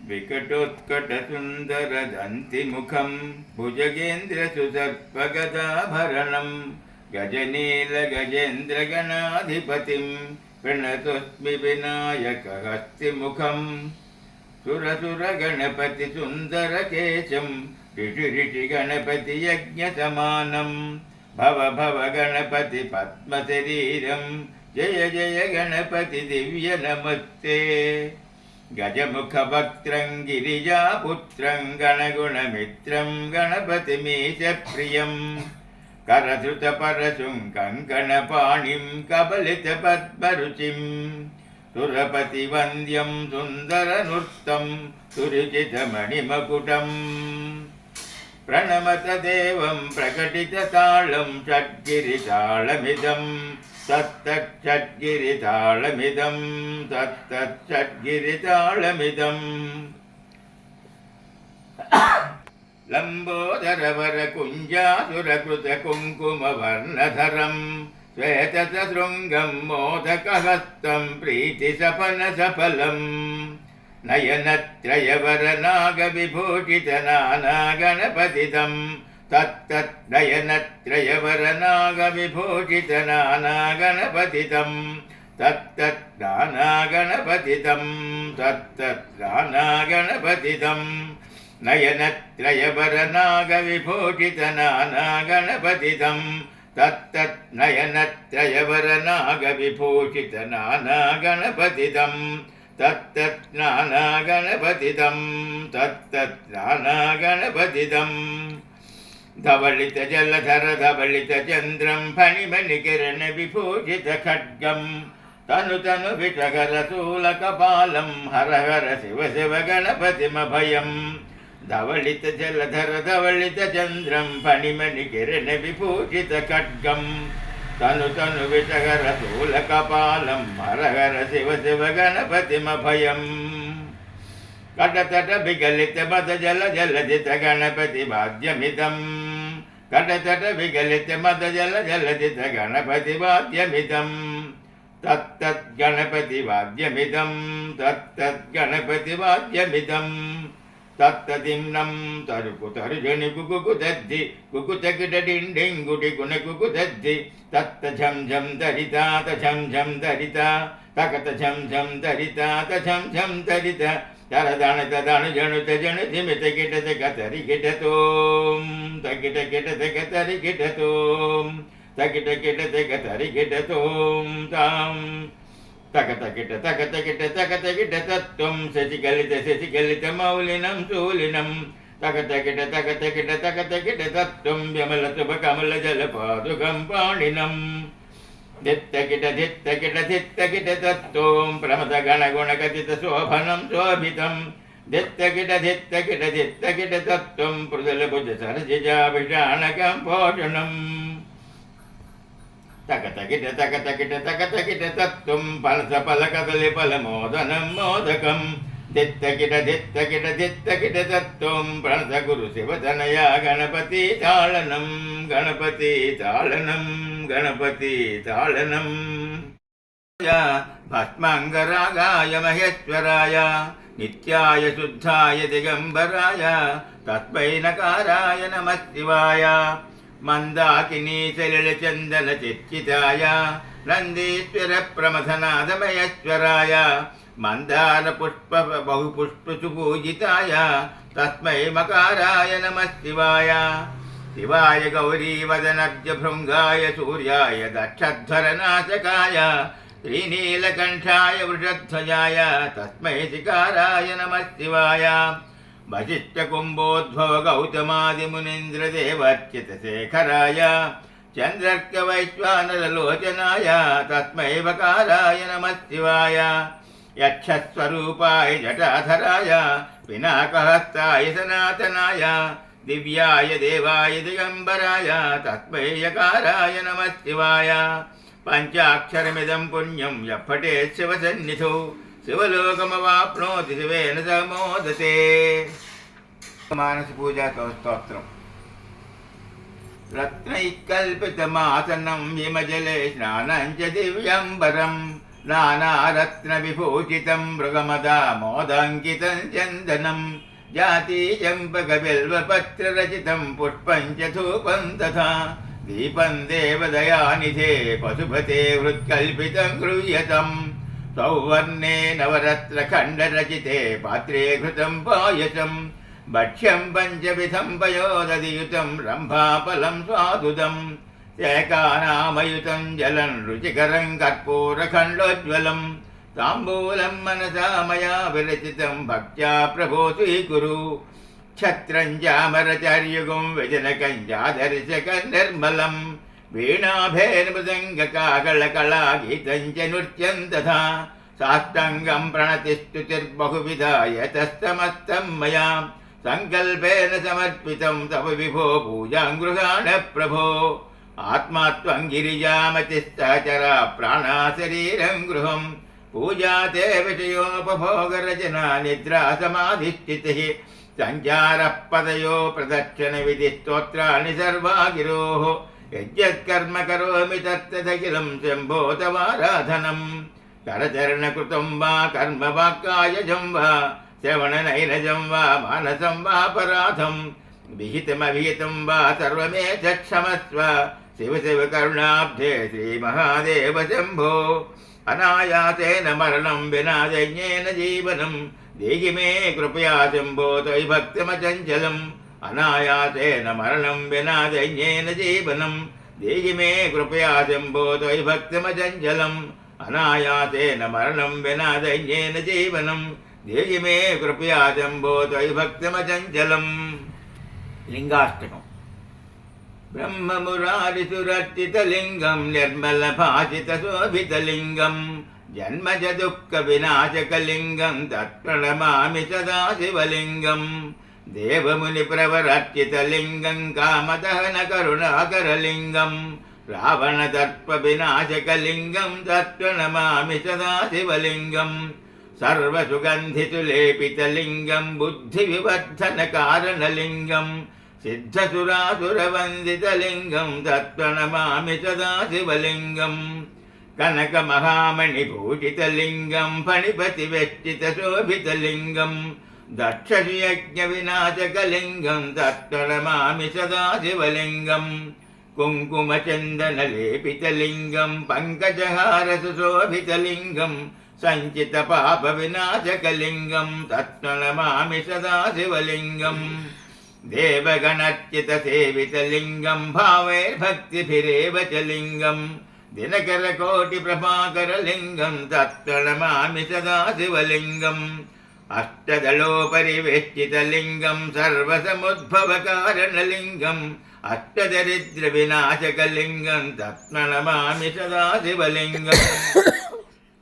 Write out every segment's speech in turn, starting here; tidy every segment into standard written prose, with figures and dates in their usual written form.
विकटोत्कटसुन्दरदन्तिमुखं भुजगेन्द्रसुसर्पगदाभरणं गजनीलगजेन्द्रगणाधिपतिं प्रणतोऽस्मि विनायकहस्तिमुखं सुरसुरगणपतिसुन्दरकेशं ऋषिगणपतियज्ञसमानं भव भव गणपति पद्मशरीरं जय जय गणपति दिव्य नमस्ते गजमुखवक्त्रं गिरिजापुत्रं गणगुणमित्रं गणपतिमीशप्रियं करधृतपरशुं कङ्कणपाणिं कबलितपद्मरुचिं सुरपतिवन्द्यं सुन्दरनृत्तं सुरुचितमणिमकुटं प्रणमत देवं प्रकटिततालं षड्गिरितालमिदं तत्तच्छड्गिरितालमिदं तत्तच्छड्गिरितालमिदम् लम्बोदरवरकुञ्जासुरकृतकुङ्कुमवर्णधरं श्वेतशृङ्गं मोदकहस्तं प्रीतिसपनसफलम् नयनत्रयवरनागविभूषितनानागणपतितं तत्तद्नयनत्रयवरनागविभूषितनानागणपतितं तत्तद्नानागणपतितं तत्तद्नानागणपतितं नयनत्रयवरनागविभूषितनानागणपतितं तत्तद्नयनत्रयवरनागविभूषितनानागणपतितं तत्तत्नानागणपतितं तत्तत्नानागणपतितं धवलितजलधर धवलितचन्द्रं फणिमणिकिरणविभूषितखड्गं तनुतनुविटकरशूलकपालं हर हर शिव शिव गणपतिमभयं धवलितजलधर धवलितचन्द्रं फणिमणिकिरणविभूषितखड्गं तनुतनुविटकरशूलकपालं हर हर शिव शिव गणपतिमभयं कटतट विगलित मद जल जलधित गणपति वाद्यमिदं कटतट विगलित मद जल जलधित गणपति वाद्यमिदं तत्तद्गणपति वाद्यमिदं तत्तद्गणपति वाद्यमिदं तत्तदिन्नं तरुकुतर्जनि कुकुतद्धि कुकुतकिटडिण्डिङ्गुटि कुणकुकुतद्धि तत्तझं झं दरिता तझं झं दरिता तकत झं झं दरिता तझं झं दरिता तरदण तदण जणु तजणु धिमित किट तकतरि किटतों तकिट किट तकतरि किटतों तकिट किट तकतरि किटतों तां तकत किट तत्त्वं शशिगलित मौलिनं शूलिनं तकत किट तत्त्वं व्यमल शुभकमल जलपादुकं पाणिनं धित्तकिट तत्त्वं प्रमद गणगुणकथित शोभनं शोभितं धित्तकिट तत्त्वं पृदलभुज सरसिजाभिषाणकं भूषणम् तकतकिट तत्त्वं फलसफलकदलिफलमोदनं मोदकं धित्तकिट तत्त्वं प्रणतगुरु शिवतनया गणपति ताळनं गणपति ताळनं गणपति ताळनं भस्माङ्गरागाय महेश्वराय नित्याय शुद्धाय दिगम्बराय तस्मै नकाराय नमः शिवाय मंदाकिनी सलिलचंदन चित्तिताय नंदीश्वर प्रमथनाद महेश्वराय मंदार पुष्प बहुपुष्प सुपूजिताय तस्मै मकाराय नमः शिवाय शिवाय गौरी वदनब्ज भृंगाय सूर्याय दक्षध्वरनाशकाय श्रीनीलकंठाय वृषध्वजाय तस्मै शिकाराय नमः शिवाय वशिष्ठकुम्भोद्भव गौतमादिमुनीन्द्रदेवर्चितशेखराय चन्द्रर्कवैश्वानरलोचनाय तस्मै वकाराय नमः शिवाय यक्षस्वरूपाय जटाधराय पिनाकहस्ताय सनातनाय दिव्याय देवाय दिगम्बराय तस्मै यकाराय नमः शिवाय पञ्चाक्षरमिदं पुण्यं यः पठेत् शिवसन्निधौ शिवलोकमवाप्नोति शिवेन स मोदते। मानस पूजा स्तोत्रम् रत्नैकल्पितमासनं हिमजले स्नानं च दिव्यम्बरं नानारत्नविभूषितं मृगमदामोदाङ्कितं चन्दनं जातीचम्पकबिल्वपत्ररचितं पुष्पं च धूपं तथा दीपं देवदयानिधे पशुपते हृत्कल्पितं गृह्यतम् सौवर्णे नवरत्नखण्डरचिते पात्रे घृतं पायसं भक्ष्यं पञ्चविधं पयोदधियुतं रम्भाफलं स्वादुदं शेकानामयुतं जलं रुचिकरं कर्पूरखण्डोज्ज्वलं ताम्बूलं मनसा मया विरचितं भक्त्या प्रभो स्वीकुरु छत्रं चामरचर्युगं व्यजनकं चादर्शकं निर्मलं वीणाभैर्मृदङ्गकाकलकलागीतं च नृत्यं तथा साष्टाङ्गं प्रणतिस्तुतिर्बहुविधा यतस्तमस्तं मया सङ्कल्पेन समर्पितं तव विभो पूजां गृहाण प्रभो आत्मा त्वं गिरिजामतिश्चरा प्राणा शरीरं गृहं पूजा ते विषयोपभोगरचना निद्रा समाधिष्ठितिः सञ्चारः पदयो प्रदक्षिणविधिस्तोत्राणि सर्वा गिरोः यज्ञत्कर्म करोमि तत्तदखिलं शम्भो तवाराधनम् करचरणकृतं वा कर्म वाक्कायजं वा श्रवणनैनजं वा मानसं वापराधं विहितमविहितं वा सर्वमेतत्क्षमस्व शिव शिव करुणाब्धे श्रीमहादेव शम्भो अनायासेन मरणं विना यज्ञेन जीवनं देहि मे कृपया शम्भो त्वयि भक्तिमचञ्चलम् अनायासेन मरणं विना यज्ञेन जीवनं देहि मे कृपया शम्भो त्वयि भक्तिमचञ्चलम् अनायासेन मरणं विना यज्ञेन जीवनं देहि मे कृपया शम्भो त्वयि भक्तिमचञ्चलम् लिङ्गाष्टकम् ब्रह्ममुरारिसुरर्चितलिङ्गं निर्मलभाषितशोभितलिङ्गं जन्मज दुःखविनाशकलिङ्गं तत्प्रणमामि सदा शिवलिङ्गं देवमुनिप्रवरर्चितलिङ्गं कामदहनकरुणाकरलिङ्गं रावणदर्पविनाशकलिङ्गं तत्प्रणमामि सदा शिवलिङ्गं सर्वसुगन्धिसुलेपितलिङ्गं बुद्धिविवर्धनकारणलिङ्गं सिद्धसुरासुरवन्दितलिङ्गं तत्प्रणमामि सदा शिवलिङ्गं कनकमहामणिभूषितलिङ्गं फणिपतिवेष्टितशोभितलिङ्गं दक्षयज्ञविनाशकलिङ्गं तत्प्रणमामि सदा शिवलिङ्गं कुङ्कुमचन्दनलेपितलिङ्गं पङ्कजहारसुशोभितलिङ्गं सञ्चितपापविनाशकलिङ्गं तत्प्रणमामि सदा शिवलिङ्गं देवगणर्चितसेवितलिङ्गं भावैर्भक्तिभिरेव च लिङ्गं दिनकरकोटिप्रभाकरलिङ्गं तत्प्रणमामि सदा शिवलिङ्गम् अष्टदलोपरिवेष्टितलिङ्गं सर्वसमुद्भवकारणलिङ्गम् अष्टदरिद्रविनाशकलिङ्गं तत्प्रणमामि सदा शिवलिङ्गम्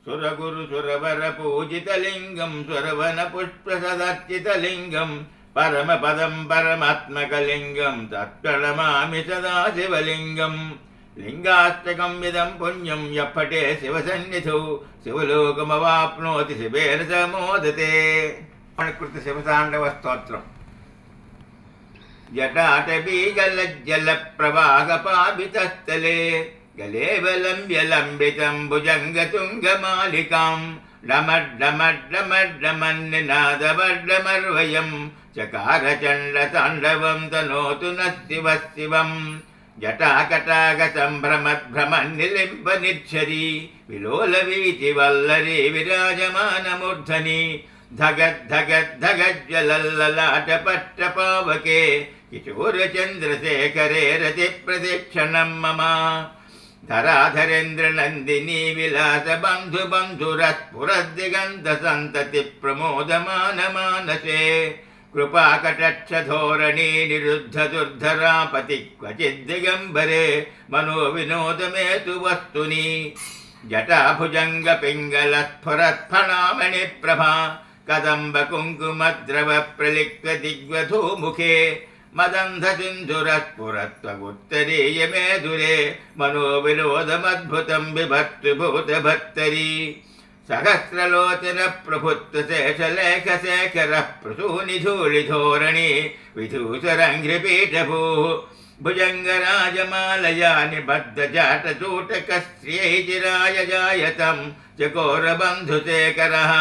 सुरगुरुसुरवरपूजितलिङ्गं सुरवनपुष्पसदर्चितलिङ्गं परमपदं परमात्मकलिङ्गं तत्प्रणमामि सदा शिवलिङ्गं लिङ्गाष्टकं इदं पुण्यं यः पठे शिवसन्निधौ शिवलोकमवाप्नोति शिवेन च मोदते कृत शिवताण्डवस्तोत्रम् जटाटवीगलज्जलप्रवाहपावितस्थले गलेवलम्ब्यलम्बितं भुजङ्गतुङ्गमालिकां डमड्डमड्डमड्डमन्निनादवड्डमर्वयं चकारचण्डताण्डवं तनोतु नः शिवः शिवम् जटाकटाकसम्भ्रमद्भ्रमन्निलिम्बनिच्छरी विलोलवीचिवल्लरी विराजमानमूर्धनि धगद्धगद्धगज्ज्वलल्ललाटपट्टपावके किशोरचन्द्रशेखरे रतिप्रदक्षिणं मम धराधरेन्द्रनन्दिनी विलासबन्धुबन्धुरस्फुरद्दिगन्तसन्ततिप्रमोदमानमानसे कृपाकटक्षधोरणी निरुद्धदुर्धरापति क्वचिद्दिगम्बरे मनोविनोदमेतु वस्तुनि जटाभुजङ्गपिङ्गलस्फुरत्फणामणिप्रभा कदम्बकुङ्कुमद्रवप्रलिप्तदिग्वधूमुखे मदन्धसिन्धुरस्फुरत्वगुत्तरीयमेधुरे मनोविनोदमद्भुतं बिभर्तु भूतभर्तरी सहस्रलोचनप्रभुत्वशेषलेखशेखरः प्रसूनिधूलिधोरणि विधूसरङ्घ्रिपीठभूः भुजङ्गराजमालया निबद्धजाटचूटकस्त्र्यै चिराय जायतं चकोरबन्धुशेखरः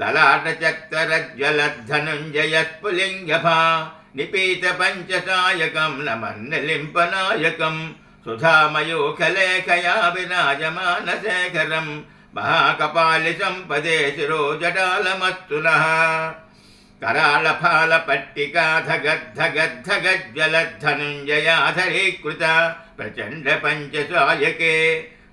ललाटचत्वरज्ज्वलद्धनुञ्जयस्फुलिङ्गभा निपीतपञ्चसायकं नमन्नलिम्पनायकं सुधामयूखलेखया विराजमानशेखरं महाकपालिसम्पदे शिरोजटालमस्तु नः करालफालपट्टिका धगद्धगद्धगज्ज्वलद्धनुञ्जयाधरीकृता प्रचण्डपञ्चसायके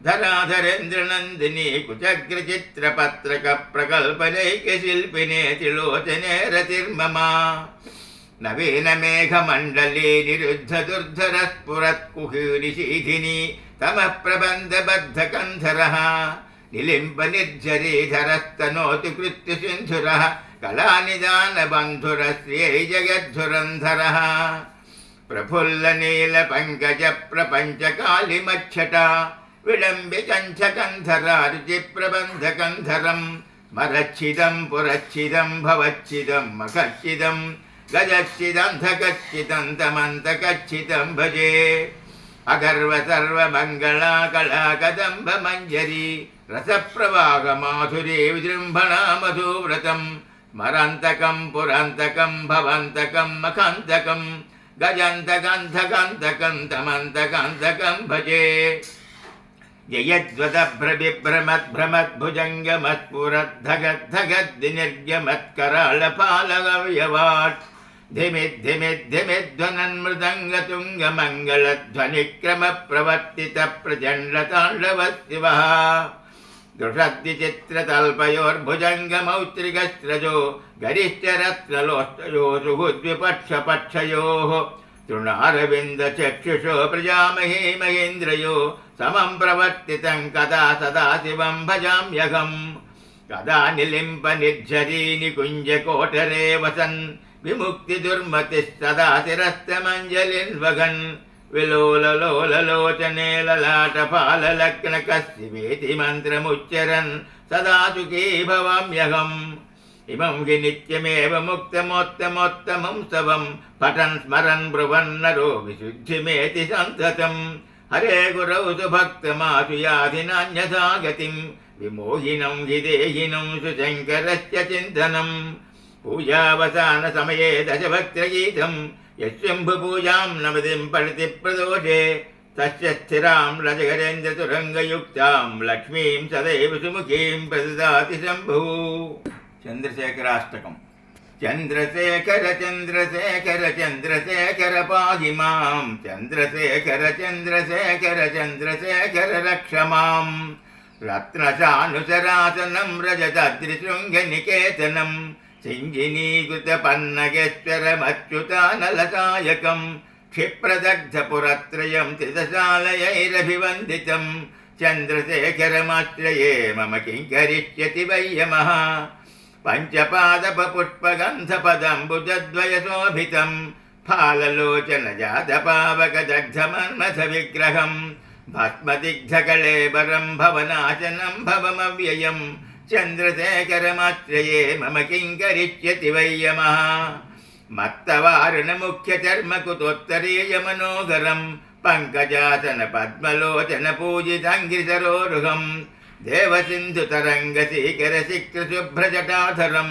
धराधरेन्द्रनन्दिनी कुचग्रचित्रपत्रकप्रकल्पनैकशिल्पिने त्रिलोचने रतिर्ममा नवीनमेघमण्डले निरुद्धदुर्धरस्फुरत्कुहूनिशीधिनी तमः प्रबन्धबद्धकन्धरः निलिम्बनिर्झरीधरस्तनोतु कृत्यसिन्धुरः कलानिदानबन्धुरश्रियै जगद्धुरन्धरः प्रफुल्लनीलपङ्कजप्रपञ्चकालिमच्छटा विडम्बिकञ्चकन्धरा रुचिप्रबन्धकन्धरं मरच्छिदं पुरच्छिदं भवच्छिदं मखच्छिदं गजच्छिदन्धकच्छिदं तमन्तकच्छिदं भजे अगर्व सर्वमङ्गला कला कदम्बमञ्जरी रसप्रवाहमाधुरी विजृम्भणा मधुव्रतं स्मरन्तकं पुरन्तकं भवन्तकं मखन्तकं गजन्तकन्धकन्तकं तमन्तकन्तकं भजे ययद्वदभ्रविभ्रमद्भ्रमद्भगद्धगद्धगद्विनिर्गमत्करालपालगव्यवाट् धिमिद्धिमिद्धिमिद्ध्वनन्मृदङ्गतुङ्गमङ्गलध्वनिक्रमप्रवर्तितप्रचण्डताण्डवशिवः दृषद्विचित्रतल्पयोर्भुजङ्गमौत्रिकस्रजो गरिष्ठरत्नलोष्टयो सुहृद्विपक्षपक्षयोः तृणारविन्दचक्षुषो प्रजामहे महेन्द्रयो समं प्रवर्तितं कदा सदा शिवं भजाम्यहं कदा निलिम्पनिर्झरी निकुञ्जकोटरे वसन् विमुक्तिदुर्मतिस्तदा शिरस्तमञ्जलिन्वगन् विलोललोललोचने ललाटफाललग्नकस्यवेति मन्त्रमुच्चरन् सदा सुखी भवाम्यहम् इमं हि नित्यमेव मुक्तमोत्तमोत्तमं स्तवं पठन् स्मरन् ब्रुवन्नरो विशुद्धिमेति सन्ततं हरे गुरौ सुभक्तमासु याधि नान्यथा गतिं विमोहिनं हि देहिनं सुशङ्करस्य चिन्तनं पूजावसानसमये दशभक्त्रगीतं यस्यम्भुपूजां नमतिं पठति प्रदोषे तस्य स्थिरां रजगरेन्द्रतुरङ्गयुक्तां लक्ष्मीं सदैव सुमुखीं प्रददाति शम्भुः चन्द्रशेखराष्टकम् चन्द्रशेखर चन्द्रशेखर चन्द्रशेखर पाहि मां चन्द्रशेखर चन्द्रशेखर चन्द्रशेखर रक्ष मां रत्नशानुसरासनं रजताद्रिशृङ्गनिकेतनं सिञ्जिनीकृतपन्नगेश्वरमच्युतानलसायकं क्षिप्रदग्धपुरत्रयं त्रिदशालयैरभिवन्दितं चन्द्रशेखरमाश्रये मम किं करिष्यति वै यमः पञ्चपादपपुष्पगन्धपदम्बुजद्वयशोभितं फाललोचनजातपावकदग्धमन्मथविग्रहं भस्मदिग्धकळेबरं भवनाशनं भवमव्ययं चन्द्रशेखरमाश्रये मम किं करिष्यति वै यमः मत्तवारुणमुख्यचर्मकुतोत्तरीयमनोहरं पङ्कजासनपद्मलोचनपूजिताङ्घ्रिसरोरुहं देवसिन्धुतरङ्गशीकरशिक्रशुभ्रजटाधरं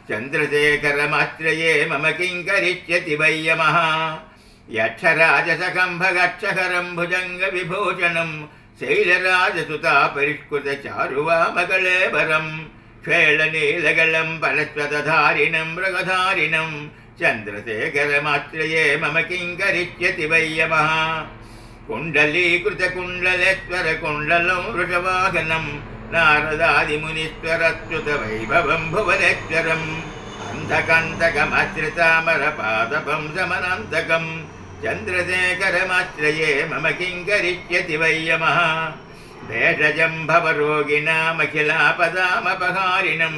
चन्द्रशेखरमाश्रये मम किं करिष्यति वै यमः यक्षराजसखम्भगक्षहरं भुजङ्गविभूषणं शैलराजसुतापरिष्कृतचारुवामकळेबरं श्वेलनीलगलं परस्वतधारिणं मृगधारिणं चन्द्रशेखरमाश्रये मम किं करिष्यति वै यमः कुण्डलीकृतकुण्डलेश्वरकुण्डलं वृषवाहनं नारदादिमुनीश्वरच्युतवैभवं भुवनेश्वरम् अन्धकन्तकमाश्रितामरपादपं समनन्तकं चन्द्रशेखरमाश्रये मम किं करिष्यति वै यमः भेषजं भवरोगिणामखिलापदामपहारिणं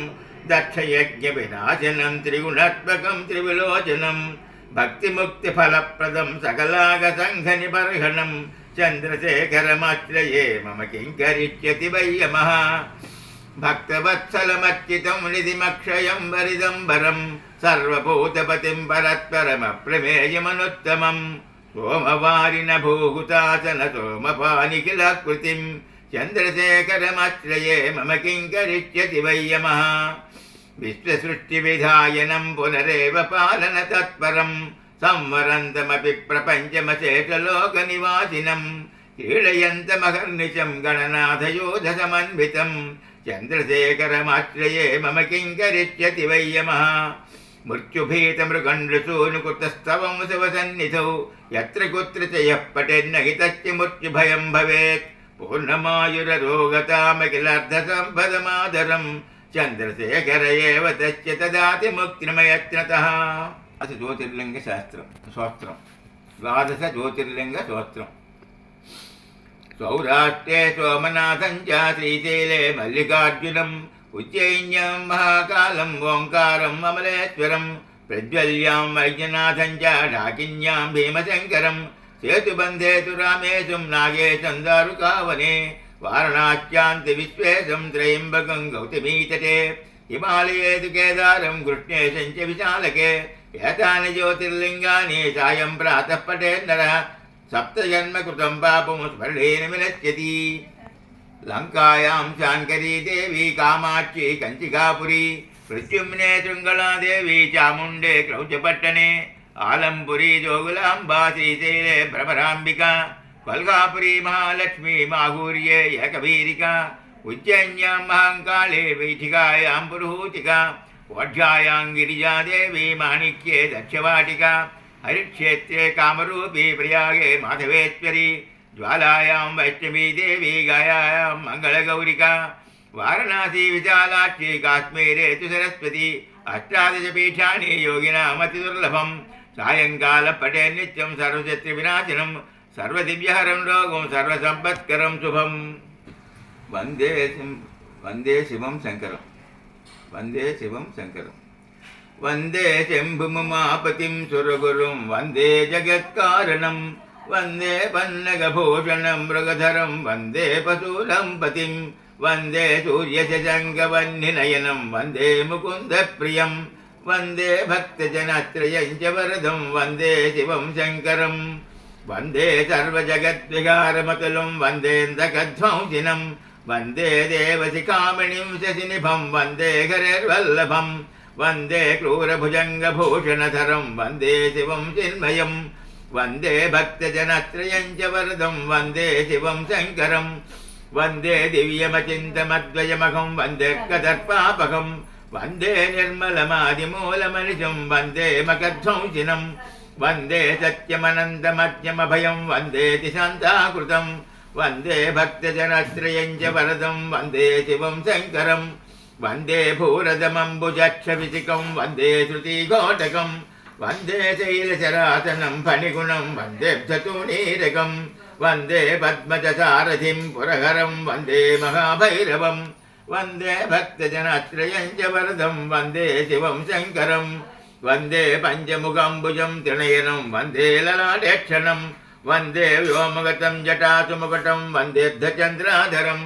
दक्षयज्ञविनाशनं त्रिगुणात्मकं त्रिविलोचनं भक्तिमुक्तिफलप्रदं सकलागसङ्घनिबर्हणं चन्द्रशेखरमाश्रये मम किं करिष्यति वै यमः भक्तवत्सलमर्चितं निधिमक्षयं वरिदम्बरं सर्वभूतपतिं परत्परमप्रमेयमनुत्तमं सोमवारिण भूहुतासन सोमपानिखिलाकृतिं చంద్రశేఖరమాశ్రయే మమ కిం కరిష్యతి వై యమః విశ్వసృష్టివిధాయనం పునరేవ పాలన తత్పరం సంవరంతమపి ప్రపంచమశేషలోకనివాసినం క్రీడయంతమహర్నిశం గణనాథయోధసమన్వితం చంద్రశేఖరమాశ్రయే మమ కిం కరిష్యతి వై యమః మృత్యుభీతమృగండృసూనుకృతస్తవం శివసన్నిధౌ యత్ర కుత్ర చ యః పఠేన్నహి తస్య మృత్యుభయం భవేత్ పూర్ణమాయురరోగతామఖిలార్థసంపదమాదరం చంద్రశేఖర ఏవ తస్య తదాతి ముక్తిమయత్నతః. అది జ్యోతిర్లింగ శాస్త్రం స్తోత్రం, ద్వాదశ జ్యోతిర్లింగ స్తోత్రం. సౌరాష్ట్రే సోమనాథం చ శ్రీశైలే మల్లికార్జునం ఉజ్జయిన్యాం మహాకాలం ఓంకారం అమలేశ్వరం ప్రజ్వల్యాం వైద్యనాథం చ ఢాకిన్యాం భీమశంకరం సేతుబంధేతు రామేశం నాగేశం దారుకావనే వారణాస్యాంతి విశ్వేశం త్రయంబకం గౌతమీతటే హిమాలయేతు కేదారం కృష్ణేశం చ విశాలకే ఏతాని జ్యోతిర్లింగాని సాయం ప్రాతః పఠేన్నరః సప్తజన్మకృతం పాపం స్మరణేన వినశ్యతి. లంకాయాం శాంకరీ దేవి కామాక్షి కంచికాపురి ప్రత్యుమ్నే శృంగళాదేవి చాముండే క్రౌచపట్టణే ఆలంపురి జోగులాంబా శ్రీశైలే భ్రమరాంబిక కొల్హాపురి మహాలక్ష్మి మాహూర్యే ఏకవీరిక ఉజ్జయిన్యాం మహంకాళే వైఠికాయాం పురుహూతిక ఓఢ్యాయాం గిరిజాదేవి మాణిక్యే దక్షవాటిక హరిక్షేత్రే కామరూపీ ప్రయాగే మాధవేశ్వరి జ్వాలాయాం వైష్ణవీ దేవి గాయాయాం మంగళగౌరిక వారణాసి విశాలాక్షి కాశ్మీరే తు సరస్వతి అష్టాదశపీఠాని యోగినామతిదుర్లభం సాయంకాల పటే నిత్యం సర్వశత్రు వినాశనం సర్వదివ్యహరం రోగం సర్వసంపత్కరం శుభం. వందే శివం శంకరం, వందే శివం శంకరం. వందే శంభుముమాపతిం సురగురుం వందే జగత్కారణం వందే పన్నగభూషణం మృగధరం వందే పశూలం పతిం వందే సూర్యశశంకవన్నినయనం వందే ముకుందప్రియం వందే భక్తజనత్రయం చ వరదం వందే శివం శంకరం. వందే సర్వజగద్వికారమతులం వందేంద్రకధ్వంసినం వందే దేవశిఖామణిం శశినిభం వందే హరిర్వల్లభం వందే క్రూరభుజంగభూషణధరం వందే శివం చిన్మయం వందే భక్తజనత్రయం చ వరదం వందే శివం శంకరం. వందే దివ్యమచింతమద్వయమహం వందే కదర్పాపకం వందే నిర్మలమాదిమూలమనిశం వందే మకధ్వంసినం వందే సత్యమనంతమత్యమభయం వందే శాంతాకృతం వందే భక్తజనత్రయం చ వరదం వందే శివం శంకరం. వందే భూరదమంబుజక్షవిసికం వందే శృతిఘోటకం వందే శైలశరాసనం ఫణిగుణం వందే ధతూనీరకం వందే పద్మజసారథిం పురహరం వందే మహాభైరవం వందే భక్తజనత్రయం చ వరదం వందే శివం శంకరం. వందే పంచముఖంబుజం త్రినయనం వందే లలాటేక్షణం వందే వ్యోమగతం జటాసుముకటం వందేర్ధచంద్రాధరం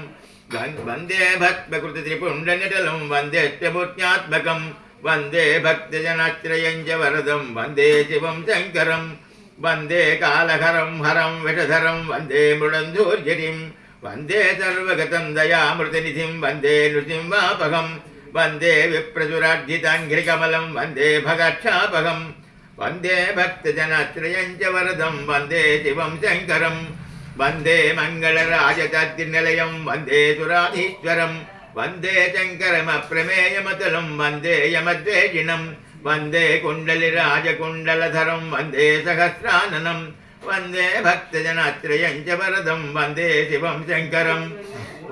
వందే భక్తకృతత్రిపుండనిటలం వందేత్యమూర్త్యాత్మకం వందే భక్తజనత్రయం చ వరదం వందే శివం శంకరం. వందే కాళహరం హరం విషధరం వందే మృడంధూర్జటిం వందే సర్వగతం దయామృతనిధిం వందే నృసింహాపహం వందే విప్రసురార్జితాంఘ్రికమలం వందే భగక్షాపహం వందే భక్తజనత్రయం చ వరదం వందే శివం శంకరం. వందే మంగళరాజతద్నిలయం వందే సురాధీశ్వరం వందే శంకరమప్రమేయమతులం వందే యమద్వేషిణం వందే కుండలిరాజకుండలధరం వందే సహస్రాననం వందే భక్తజనత్రయం చ వరదం వందే శివం శంకరం.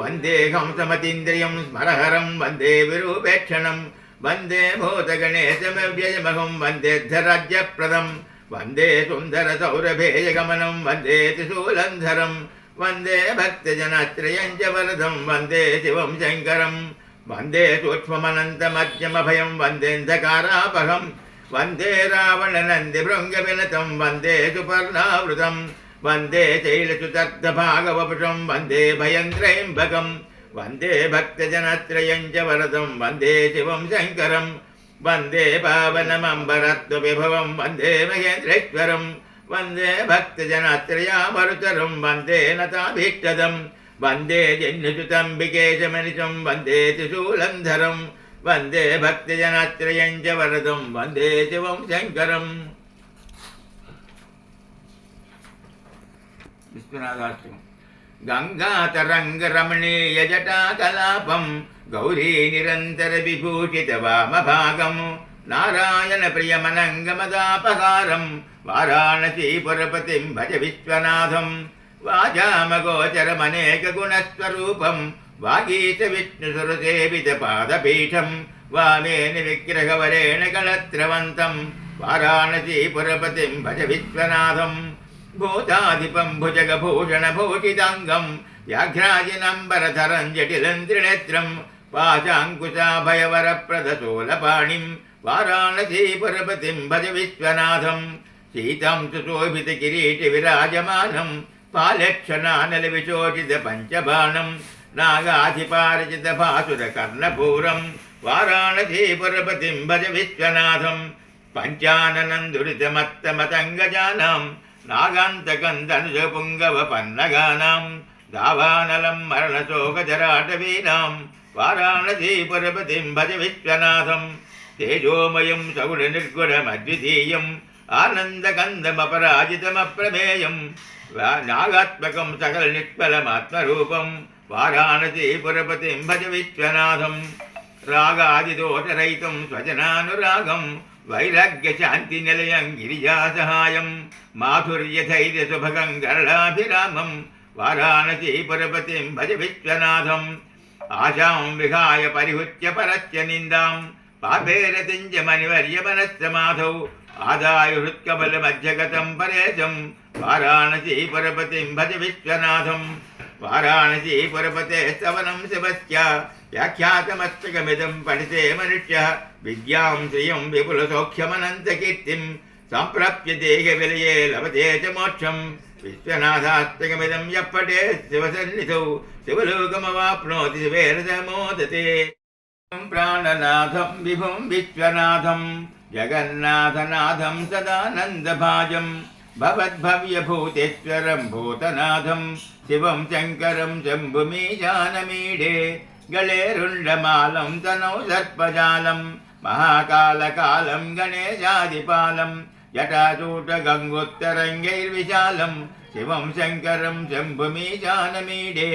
వందే హంసమతీంద్రియం స్మరహరం వందే విరూపేక్షణం వందే భూతగణేశమవ్యయమహం వందేర్ధరాజ్యప్రదం వందే సుందర సౌరభేయగమనం వందే త్రిశూలంధరం వందే భక్తజనత్రయం చ వరదం వందే శివం శంకరం. వందే సూక్ష్మమనంతమధ్యమభయం వందేంధకారాపహం వందే రావణనందిభృంగవినతం వందే సుపర్ణావృతం వందే శైలసుతర్ధభాగవపుషం వందే భయంత్రయంబకం వందే భక్తజనత్రయం చ వరదం వందే శివం శంకరం. వందే పావనమంబరత్వవిభవం వందే మహేంద్రేశ్వరం వందే భక్తజనత్రయామరుతరం వందే నతాభీష్టదం వందే జన్యుసుతంబికేశమనిశం వందే త్రిశూలంధరం వందే భక్తిజనాశ్రయం చ వరదం వందే శివం శంకరం. విశ్వనాథాష్టకం. గంగాతరంగరమణీయ జటాకలాపం గౌరీ నిరంతర విభూషిత వామభాగం నారాయణ ప్రియమనంగమదాపహారం వారాణసీపురపతిం భజ విశ్వనాథం. వాజామగోచరమనేక గుణస్వరూపం వాగీశ విష్ణుసురసేవిత పాదపీఠం వామేన విగ్రహవరేణ కళత్రవంతం వారాణసీపురపతిం భజ విశ్వనాథం. భూతాధిపం భుజగభూషణభూషితాంగం వ్యాఘ్రాజినంబరధరం జటిలం త్రినేత్రం పాశాంకుశాభయవరప్రదశూలపాణిం వారాణసీపురపతిం భజ విశ్వనాథం. సీతం సుశోభిత కిరీటి విరాజమానం పాలక్షణానల విశోషిత పంచబాణం నాగాధిపారచిత భాసుర కర్ణపూరం వారాణసీపురపతిం భజ విశ్వనాథం. పంచాననం దురితమత్తమతంగజానాం నాగాంతకందనుజపుంగవ పన్నగానాం దావానలం మరణశోకజరాటవీనాం వారాణసీపురపతిం భజ విశ్వనాథం. తేజోమయం సగుణ నిర్గుణమద్వితీయం ఆనందకందమపరాజితమప్రమేయం నాగాత్మకం సకల నిష్ఫలమాత్మరూపం వారాణసీపురపతిం భజ విశ్వనాథం. రాగాదిదోషరహితం స్వజనానురాగం వైరాగ్యశాంతి నిలయం గిరిజాసహాయం మాధుర్యధైర్యసుభగం గరళాభిరామం వారాణసీపురపతిం భజ విశ్వనాథం. ఆశాం విహాయ పరిహృత్య పరస్య నిందాం పాపేరతించ మణివర్యమనస్సమాధౌ ఆదాయ హృత్కమలమధ్యగతం పరేశం వారాణసీపురపతిం భజ విశ్వనాథం. వారాణసీపురపతే స్తవనం శివస్య వ్యాఖ్యాతమస్తకమిదం పఠితే మనుష్య విద్యాం శ్రియం విపులసౌఖ్యమనంతకీర్తిం సంప్రాప్య దేహ విలయే లభతే చ మోక్షం. విశ్వనాథాస్తకమిదం యః పఠేత్ శివసన్నిధౌ శివలోకమవాప్నోతి శివేన స మోదతే. ప్రాణనాథం విభుం విశ్వనాథం జగన్నాథనాథం సదానందభాజం భవద్భవ్యభూతేశ్వరం భూతనాథం శివం శంకరం శంభుమీశానమీడే. గళేరుండమాలం తనౌ సర్పజాలం మహాకాలకాలం గణేశాదిపాలం జటాచూట గంగోత్తరంగైర్విశాలం శివం శంకరం శంభుమీశానమీడే.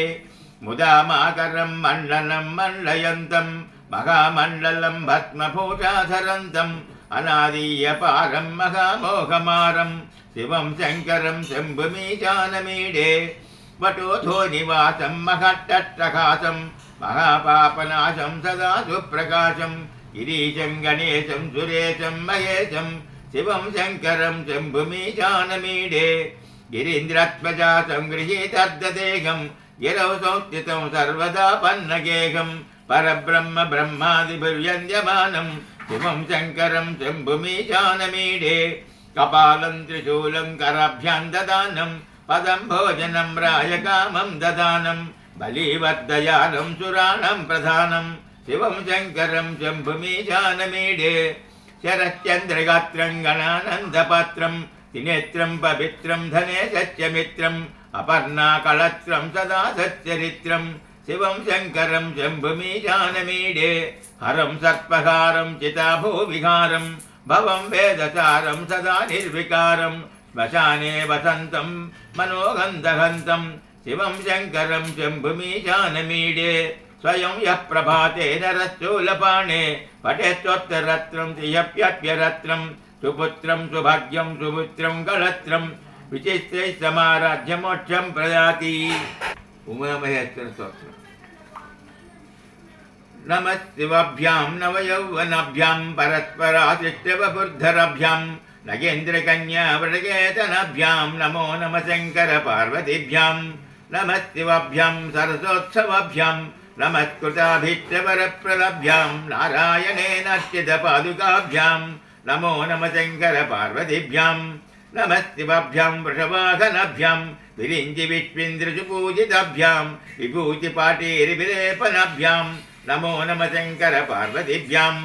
ముదామాకరం మండలం మండయంతం మహామండలం భస్మభూషాధరంతం అనాదీయపారం మహామోహమారం శివం శంకరం శంభుమీశానమీడే. వటోధో నివాసం మహట్టట్టకాశం మహాపాపనాశం సదా సుప్రకాశం గిరీశం గణేశం సురేశం మహేశం శివం శంకరం శంభుమీశానమీడే. గిరీంద్రత్వజా సంగృహీతర్ధదేహం గిరౌ సంస్థితం సర్వదా పన్నగేహం పరబ్రహ్మ బ్రహ్మాదిభిర్యంద్యమానం శివం శంకరం శంభుమీశానమీడే. కపాలం త్రిశూలం కరాభ్యాం దదానం పదం భోజనం రాయకామం దదానం బలీవర్ధయానం సురాణం ప్రధానం శివం శంకరం శంభుమీశానమీడే. శరశ్చంద్రగాత్రం గణానందపాత్రం త్రినేత్రం పవిత్రం ధనే సత్యమిత్రం అపర్ణాకళత్రం సదా సచ్చరిత్రం శివం శంకరం శంభుమీశానమీడే. హరం సర్పహారం చితాభూవిహారం భవం వేదసారం సదా నిర్వికారం శ్మశానే వసంతం మనోగంధహంతం శివం శంకరం శంభుమీశానమీడే. స్వయం యః ప్రభాతే నరస్థూలపాణే పఠేత్తోత్తరత్రం త్రియప్యప్యరత్రం సుపుత్రం సుభాగ్యం సుపుత్రం గళత్రం విచిత్రైः సమారాధ్య మోక్షం ప్రయాతి. ఉమామహేశ్వర స్తోత్రం. నమః శివాభ్యాం నవయౌవనాభ్యాం పరస్పరాశ్రిష్టవపుర్ధరాభ్యాం నగేంద్రకన్యా వ్రజకేతనాభ్యాం నమో నమః శంకర పార్వతీభ్యాం. నమః శివాభ్యాం సరసోత్సవాభ్యాం నమస్కృతాభీష్టవరప్రదాభ్యాం నారాయణేనార్చిత పాదుకాభ్యాం నమో నమః శంకర పార్వతీభ్యాం. నమః శివాభ్యాం వృషవాహనాభ్యాం విరించి విష్ణుంద్రసుపూజితాభ్యాం విభూతిపాటీరివిలేపనాభ్యాం నమో నమః శంకర పార్వతీభ్యాం.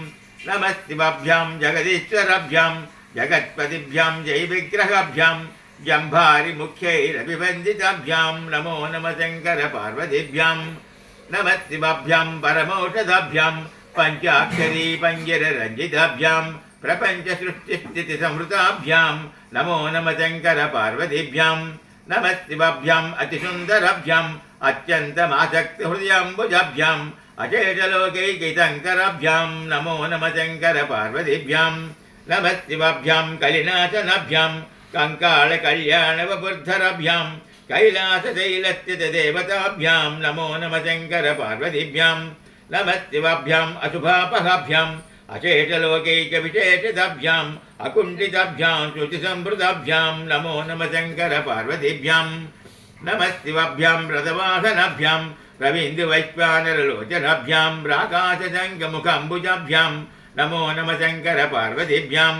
నమః శివాభ్యాం జగదీశ్వరాభ్యాం జగత్పతిభ్యాం జై విగ్రహాభ్యాం जम्भारिमुख्यैरभिवन्दिताभ्यां नमो नमः शङ्करपार्वतीभ्यां नमः शिवाभ्यां परमौषधाभ्यां पञ्चाक्षरी पञ्जररञ्जिताभ्यां प्रपञ्चसृष्टिस्थितिसंहृताभ्यां नमो नमः शङ्करपार्वतीभ्यां नमः शिवाभ्याम् अतिसुन्दराभ्याम् अत्यन्तमासक्तहृदयाम्बुजाभ्याम् अचेतलोकैकैतङ्कराभ्यां नमो नमः शङ्करपार्वतीभ्यां नमः शिवाभ्यां कलिनाशनाभ्यां कङ्कालकल्याणवपुर्धराभ्यां कैलासशैलस्थितदेवताभ्यां नमो नमः शङ्करपार्वतीभ्यां नमः शिवाभ्याम् अशुभापहाभ्याम् अचेतलोकैकविशेषताभ्याम् अकुण्ठिताभ्यां शुचिसम्भृताभ्यां नमो नमः शङ्करपार्वतीभ्यां नमः शिवाभ्यां रथवाहनाभ्यां रवीन्द्रवैश्वानरलोचनाभ्यां राकाशशङ्खमुखाम्बुजाभ्यां नमो नमः शङ्करपार्वतीभ्यां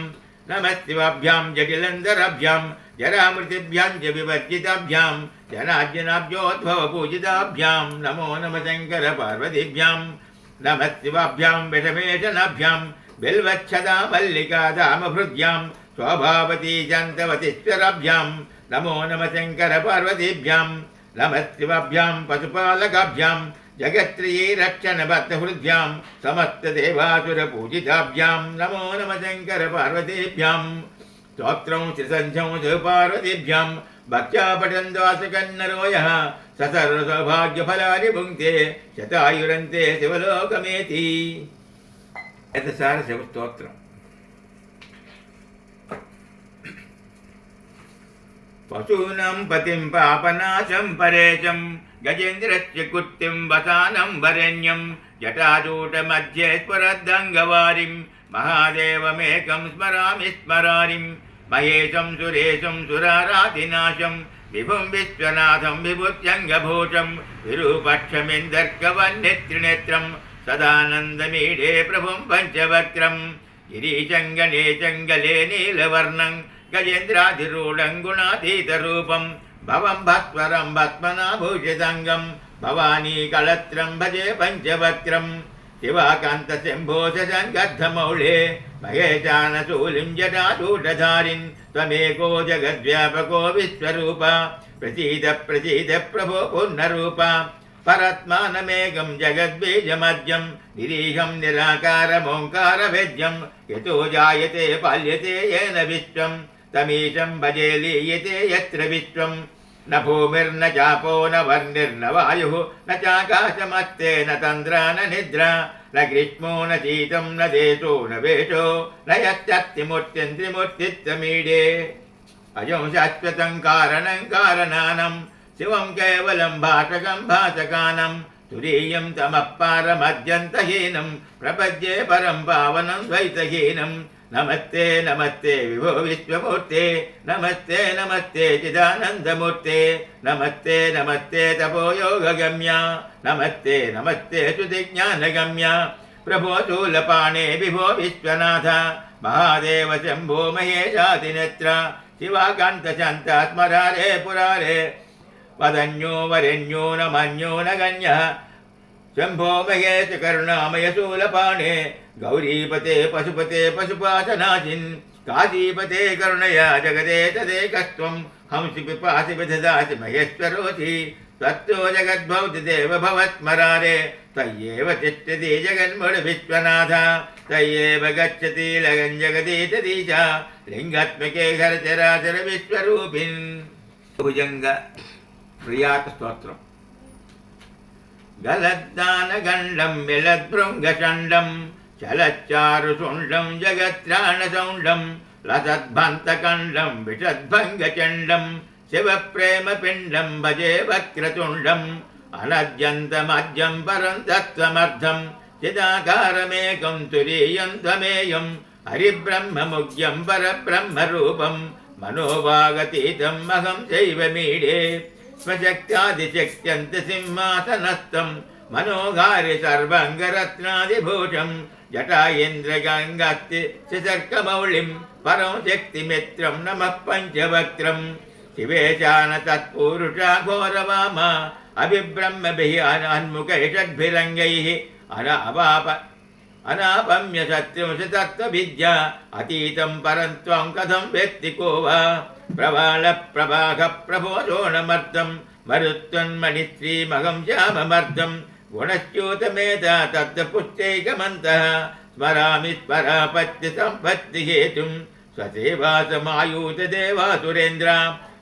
नमः शिवाभ्यां जटिलन्धराभ्यां जरामृतिभ्यां च विवर्जिताभ्यां जनार्जनाभ्योद्भवपूजिताभ्यां नमो नमः शङ्करपार्वतीभ्यां नमः शिवाभ्यां विषमेशनाभ्यां बिल्वच्छदा मल्लिकादामभृद्यां स्वभावती चन्तवतीश्वराभ्यां नमो नमः शङ्करपार्वतीभ्यां नमः शिवाभ्यां पशुपालकाभ्यां जगत्त्रयी रक्षणबद्धहृद्यां समस्तदेवासुरपूजिताभ्यां नमो नमः शङ्करपार्वतीभ्यां स्तोत्रं श्रीसन्ध्यं शिवपार्वतीभ्यां भक्त्या पठन्त्वासकन्नरो यः स सर्वसौभाग्यफलानि भुङ्क्ते शतायुरन्ते शिवलोकमेति एतसार शिवस्तोत्रम् पशूनां पतिं पापनाशं परेशं गजेन्द्रस्य कुत्तिं वसानं वरेण्यं जटाजूटमध्ये स्फुरद्दङ्गवारिं महादेवमेकं स्मरामि स्मरारिं महेशं सुरेशं सुरारातिनाशं विभुं विश्वनाथं विभूत्यङ्गभूषं विरूपक्षमिन्दर्कवन्नित्रिनेत्रं सदानन्दमीढे प्रभुं पञ्चवक्त्रं गिरीशङ्गणे नीलवर्णं गजेन्द्राधिरूढं गुणातीतरूपं भवं भास्वरं भस्मनाभूषिताङ्गं भवानी कलत्रं भजे पञ्चवक्त्रं शिवाकान्तशम्भो शशङ्कद्धमौळे महेशानशूलिं जटाजूटधारिन् त्वमेको जगद्व्यापको विश्वरूप प्रसीद प्रसीद प्रभो पूर्णरूप परत्मानमेकं जगद्बीजमद्यं निरीहं निराकारमोङ्कारवेद्यं यतो जायते पाल्यते येन विश्वं तमीशं भजे लीयते यत्र विश्वं न भूमिर्न चापो न वर्णिर्न वायुः न चाकाशमस्ते न तन्द्रा न निद्रा न ग्रीष्मो न शीतं न देशो न वेशो न यश्चत्तिमूर्तिं त्रिमूर्तित्वमीडे अजं शाश्वतं कारणं कारणानं शिवं केवलं भाषकं भाषकानं तुरीयं तमः पारमद्यन्तहीनं प्रपद्ये परं पावनं द्वैतहीनं नमस्ते नमस्ते विभो विश्वमूर्ते नमस्ते नमस्ते चिदानन्दमूर्ते नमस्ते नमस्ते तपोयोगगम्य नमस्ते नमस्ते श्रुतिज्ञानगम्य प्रभो शूलपाणे विभो विश्वनाथ महादेव शम्भो महेशातिनेत्र शिवाकान्तशान्त स्मरारे पुरारे वदन्यो वरेण्यो न मन्यो न गण्यः शम्भो महेश करुणामय शूलपाणे गौरीपते पशुपते पशुपाशनाशिन् काशीपते करुणया जगदे तदेकस्त्वं हंसि पिपासि विदधासि महेश्वरोऽसि तत्तो जगद्भवति देव भवस्मरारे तय्येव तिष्ठति जगन्मुड विश्वनाथ तय्येव गच्छति लगन् जगदीशदीश लिङ्गात्मके घरचराचर विश्वरूपिन् भुजङ्ग प्रियात स्तोत्रम् गलद्दानगण्डं विलद्भृङ्गचण्डं चलच्चारुशुण्डं जगत्त्राणसौण्डं लसद्भन्तकण्डं विषद्भङ्गचण्डं शिवप्रेमपिण्डं भजे वक्रतुण्डम् अनद्यन्तमद्यं परं तत्त्वमर्थं चिदाकारमेकं तुरीयं त्वमेयं हरिब्रह्ममुख्यं परब्रह्मरूपं मनोभागतीतम् अहं चैव मीढे स्वशक्त्यादिशक्त्यन्तसिंहासनस्थं मनोहारि सर्वाङ्गरत्नादिभूषं जटायेन्द्रगङ्गास्ति शिशर्कमौलिं परं शक्तिमित्रं नमः पञ्चवक्त्रं शिवेशान तत्पुरुषा घोरवाम अभिब्रह्मभिः अन्मुखैषड्भिरङ्गैः अनापम्य शत्रुंसि तत्त्वविद्या अतीतं परं त्वं कथं वेत्ति को वा प्रवालप्रभागप्रभोषोणमर्दं मरुत्वन्मणिश्रीमहं श्याममर्दं गुणश्च्यूतमेधा तत्पुश्चैकमन्तः स्मरामि स्मरापत्यसम्पत्तिहेतुं स्वसेवासमायूतदेवासुरेन्द्रा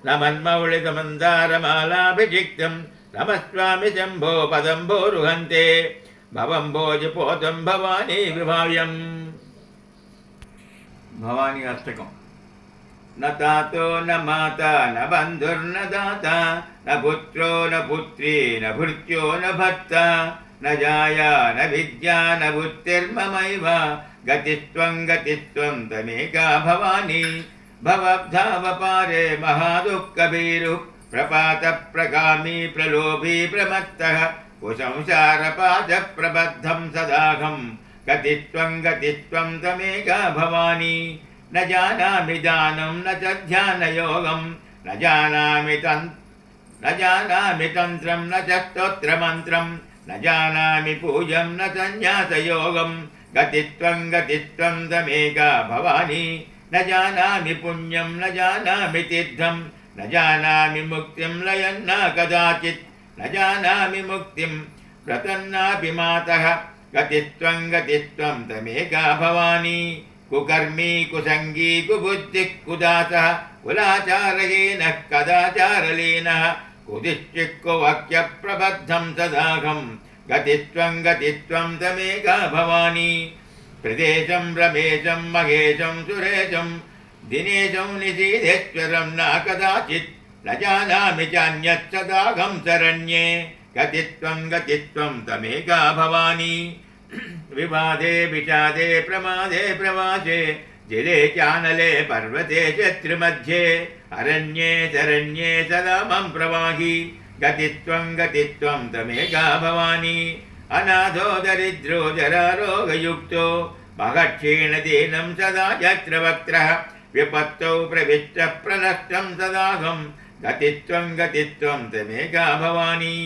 नमन्मौलितमन्दारमालाभिषिक्तं नमस्वामि शम्भो पदम्भोरुहन्ते भवम्भोजपोतं भवानी विभाव्यम् भवानी अष्टकम् न तातो न माता न बन्धुर्न दाता न पुत्रो न पुत्री न भृत्यो न भर्ता न जाया न विद्या न बुद्धिर्ममैव गतिस्त्वं तमेका भवानी भवब्धावपारे महादुःखभीरुः प्रपातप्रगामी प्रलोभी प्रमत्तः कुसंसारपादप्रबद्धं सदाहं गतिस्त्वं तमेका भवानी न जानामि दानं न च ध्यानयोगं न जानामि तन्त्रं न च स्तोत्रमन्त्रं न जानामि पूजं न संन्यासयोगं गतिस्त्वं तमेका भवानी न जानामि पुण्यं न जानामि तीर्थं न जानामि मुक्तिं लयन्न कदाचित् न जानामि मुक्तिं प्रतन्नापि मातः गतिस्त्वं तमेका भवानी कुकर्मी कुसंगी कुबुद्धिः कुदासः कुलाचारहीनः कदाचारलीनः कुदिश्चित् कुवाक्यप्रबद्धं सदाघं गतिस्त्वं तमेका भवानी प्रदेशं रमेशं महेशं सुरेशं दिनेशं निशीधेश्वरं न कदाचित् न जानामि चान्यत् सदाघं शरण्ये गतिस्त्वं तमेका भवानी विवादे विषादे प्रमादे प्रवासे जिले चानले पर्वते शत्रुमध्ये अरण्ये शरण्ये सदा मम प्रवाहि गतिस्त्वं तमेका भवानी अनाथो दरिद्रो जरारोगयुक्तो महक्षीणदीनं सदा चक्रवक्त्रः विपत्तौ प्रविष्टः प्रनष्टं सदाहं गतिस्त्वं तमेका भवानी।